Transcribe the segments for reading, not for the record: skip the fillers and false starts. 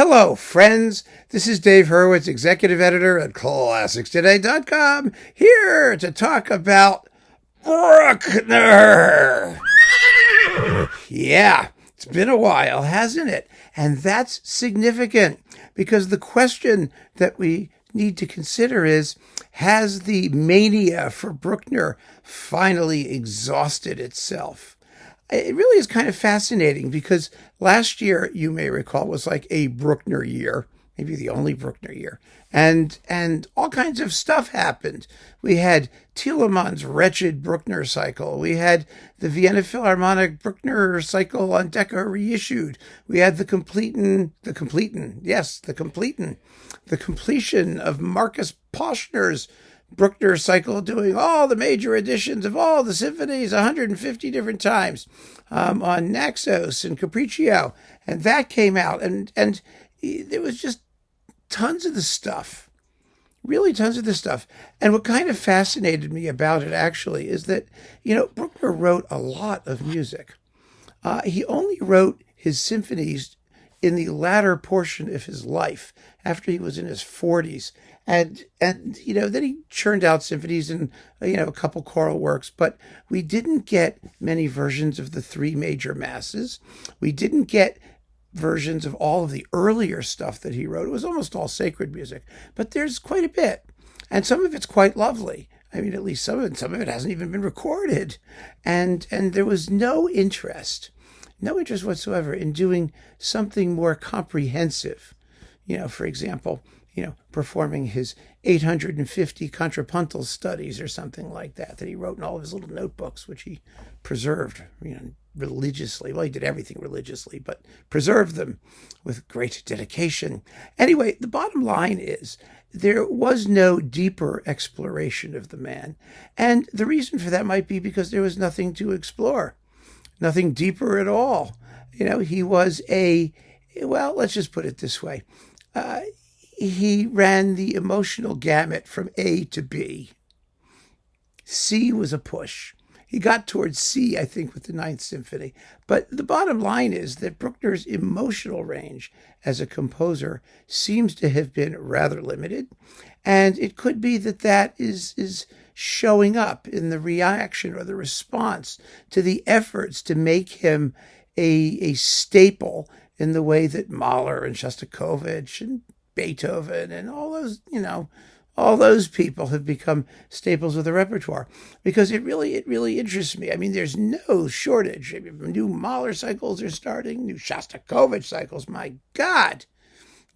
Hello, friends. This is Dave Hurwitz, executive editor at ClassicsToday.com, here to talk about Bruckner. Yeah, it's been a while, hasn't it? And that's significant because the question that we need to consider is, has the mania for Bruckner finally exhausted itself? It really is kind of fascinating because last year, you may recall, was like a Bruckner year, maybe the only Bruckner year. And all kinds of stuff happened. We had Telemann's wretched Bruckner cycle. We had the Vienna Philharmonic Bruckner cycle on Decca reissued. We had the completion of Marcus Poschner's Bruckner cycle, doing all the major editions of all the symphonies 150 different times on Naxos and Capriccio. And that came out, and there was just tons of the stuff, really tons of the stuff. And what kind of fascinated me about it, actually, is that, Bruckner wrote a lot of music. He only wrote his symphonies in the latter portion of his life, after he was in his 40s. And then he churned out symphonies and, a couple choral works, but we didn't get many versions of the three major masses. We didn't get versions of all of the earlier stuff that he wrote. It was almost all sacred music, but there's quite a bit. And some of it's quite lovely. I mean, at least some of it hasn't even been recorded. And there was no interest whatsoever in doing something more comprehensive. For example, performing his 850 contrapuntal studies or something like that he wrote in all of his little notebooks, which he preserved, religiously. Well, he did everything religiously, but preserved them with great dedication. Anyway, the bottom line is there was no deeper exploration of the man. And the reason for that might be because there was nothing to explore, nothing deeper at all. He was let's just put it this way. He ran the emotional gamut from A to B. C was a push. He got towards C, I think, with the Ninth Symphony. But the bottom line is that Bruckner's emotional range as a composer seems to have been rather limited. And it could be that is showing up in the reaction or the response to the efforts to make him a staple in the way that Mahler and Shostakovich and Beethoven and all those people have become staples of the repertoire, because it really interests me. I mean, there's no shortage. New Mahler cycles are starting, new Shostakovich cycles. My God,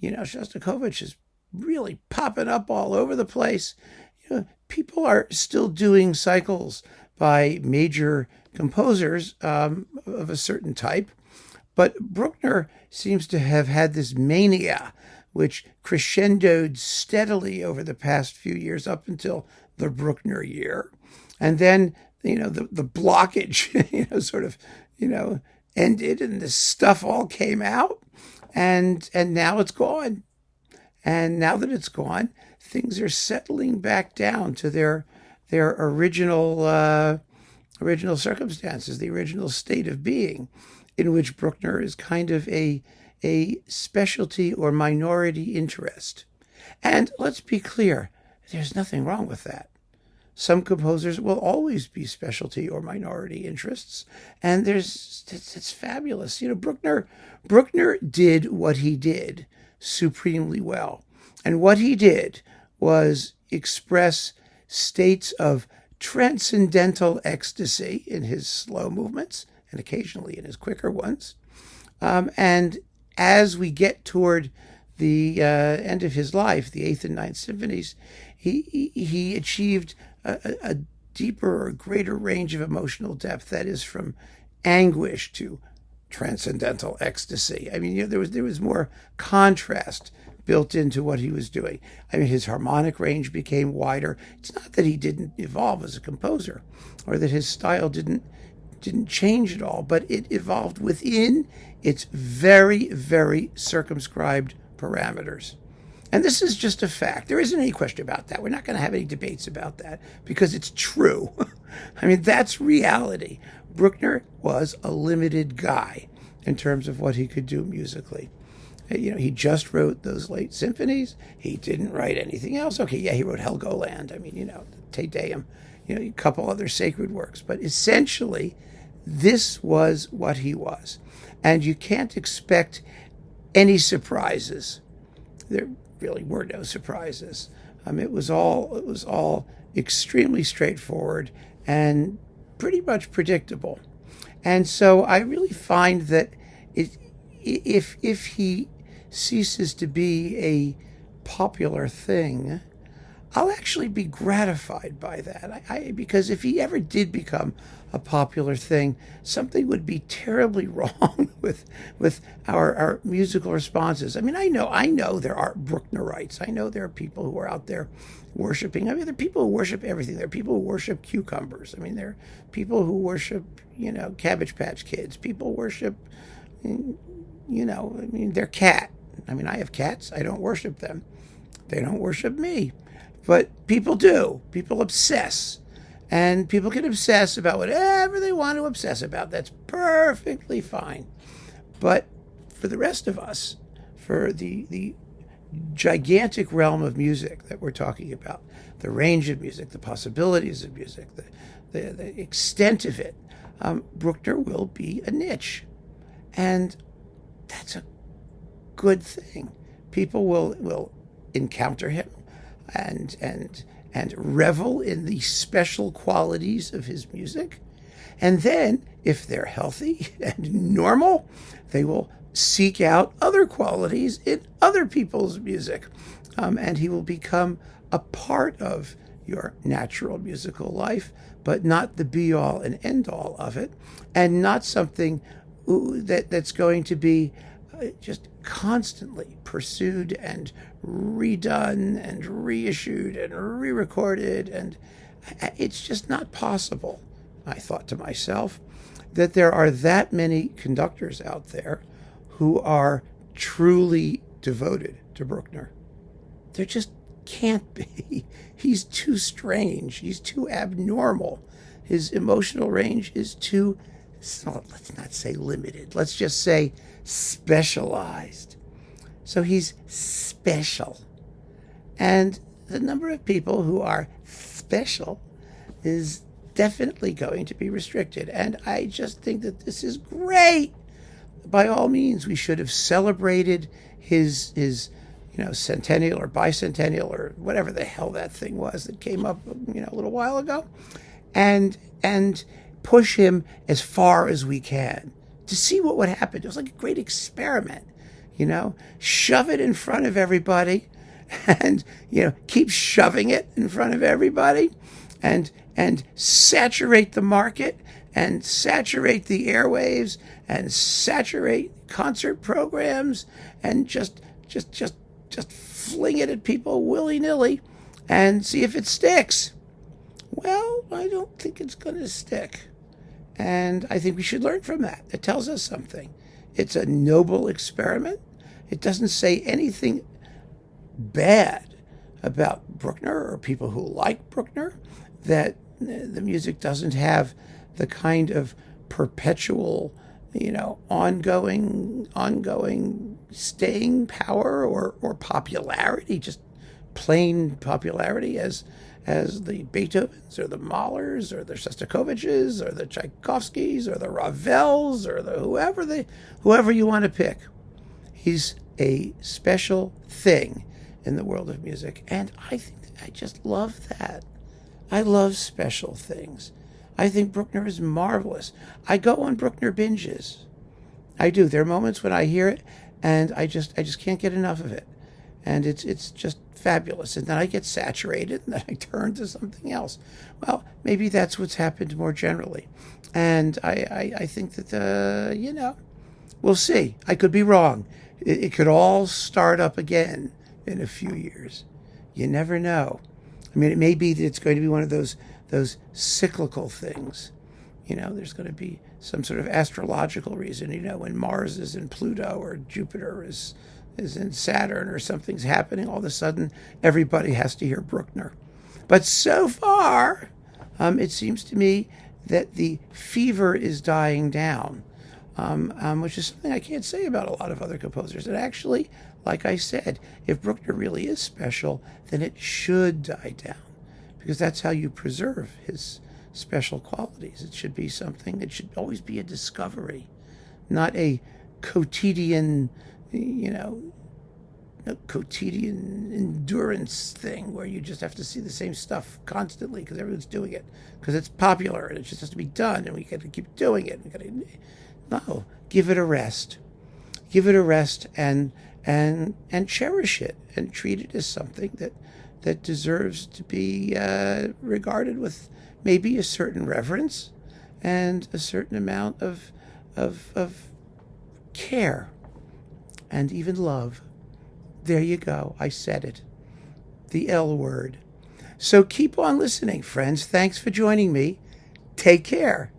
Shostakovich is really popping up all over the place. People are still doing cycles by major composers of a certain type, but Bruckner seems to have had this mania, which crescendoed steadily over the past few years up until the Bruckner year. And then, the blockage, ended, and this stuff all came out, and now it's gone. And now that it's gone, things are settling back down to their original circumstances, the original state of being, in which Bruckner is kind of a specialty or minority interest. And let's be clear, there's nothing wrong with that. Some composers will always be specialty or minority interests, and it's fabulous. Bruckner did what he did supremely well. And what he did was express states of transcendental ecstasy in his slow movements and occasionally in his quicker ones. And as we get toward the end of his life, the Eighth and Ninth Symphonies, he achieved a deeper or greater range of emotional depth, that is, from anguish to transcendental ecstasy. I mean, there was more contrast built into what he was doing. I mean, his harmonic range became wider. It's not that he didn't evolve as a composer or that his style didn't change at all, but it evolved within its very, very circumscribed parameters. And this is just a fact. There isn't any question about that. We're not going to have any debates about that because it's true. I mean, that's reality. Bruckner was a limited guy in terms of what he could do musically. He just wrote those late symphonies. He didn't write anything else. Okay, yeah, he wrote Helgoland. I mean, Te Deum, a couple other sacred works. But essentially, this was what he was. And you can't expect any surprises. There really were no surprises. It was all extremely straightforward and pretty much predictable. And so I really find that if he ceases to be a popular thing, I'll actually be gratified by that. Because if he ever did become a popular thing, something would be terribly wrong with our musical responses. I mean, I know there are Brucknerites. I know there are people who are out there worshiping. I mean, there are people who worship everything. There are people who worship cucumbers. I mean, there are people who worship, Cabbage Patch Kids. People worship, their cat. I mean, I have cats. I don't worship them. They don't worship me. But people do. People obsess. And people can obsess about whatever they want to obsess about. That's perfectly fine. But for the rest of us, for the gigantic realm of music that we're talking about, the range of music, the possibilities of music, the extent of it, Bruckner will be a niche. And that's a good thing. People will encounter him and revel in the special qualities of his music. And then, if they're healthy and normal, they will seek out other qualities in other people's music. And he will become a part of your natural musical life, but not the be-all and end-all of it, and not something that's going to be just constantly pursued and redone and reissued and re-recorded. And it's just not possible, I thought to myself, that there are that many conductors out there who are truly devoted to Bruckner. There just can't be. He's too strange. He's too abnormal. His emotional range is too, let's not say limited. Let's just say specialized. So he's special. And the number of people who are special is definitely going to be restricted. And I just think that this is great. By all means, we should have celebrated his centennial or bicentennial or whatever the hell that thing was that came up, a little while ago, and push him as far as we can to see what would happen. It was like a great experiment, shove it in front of everybody and, keep shoving it in front of everybody and saturate the market and saturate the airwaves and saturate concert programs and just fling it at people willy-nilly and see if it sticks. Well, I don't think it's going to stick. And I think we should learn from that. It tells us something. It's a noble experiment. It doesn't say anything bad about Bruckner or people who like Bruckner, that the music doesn't have the kind of perpetual, ongoing staying power or popularity, just plain popularity as the Beethovens or the Mahlers or the Shostakoviches or the Tchaikovskys or the Ravels or the whoever you want to pick. He's a special thing in the world of music, and I just love that. I love special things. I think Bruckner is marvelous. I go on Bruckner binges. I do. There are moments when I hear it and I just can't get enough of it. And it's just fabulous. And then I get saturated and then I turn to something else. Well, maybe that's what's happened more generally. And I think that, we'll see. I could be wrong. It could all start up again in a few years. You never know. I mean, it may be that it's going to be one of those cyclical things. There's going to be some sort of astrological reason, when Mars is in Pluto or Jupiter is in Saturn or something's happening, all of a sudden everybody has to hear Bruckner. But so far, it seems to me that the fever is dying down. which is something I can't say about a lot of other composers. And actually, like I said, if Bruckner really is special, then it should die down, because that's how you preserve his special qualities. It should be something that should always be a discovery, not a quotidian, a quotidian endurance thing where you just have to see the same stuff constantly because everyone's doing it, because it's popular and it just has to be done and we got to keep doing it. No, give it a rest. Give it a rest and cherish it and treat it as something that deserves to be regarded with maybe a certain reverence and a certain amount of care and even love. There you go. I said it. The L word. So keep on listening, friends. Thanks for joining me. Take care.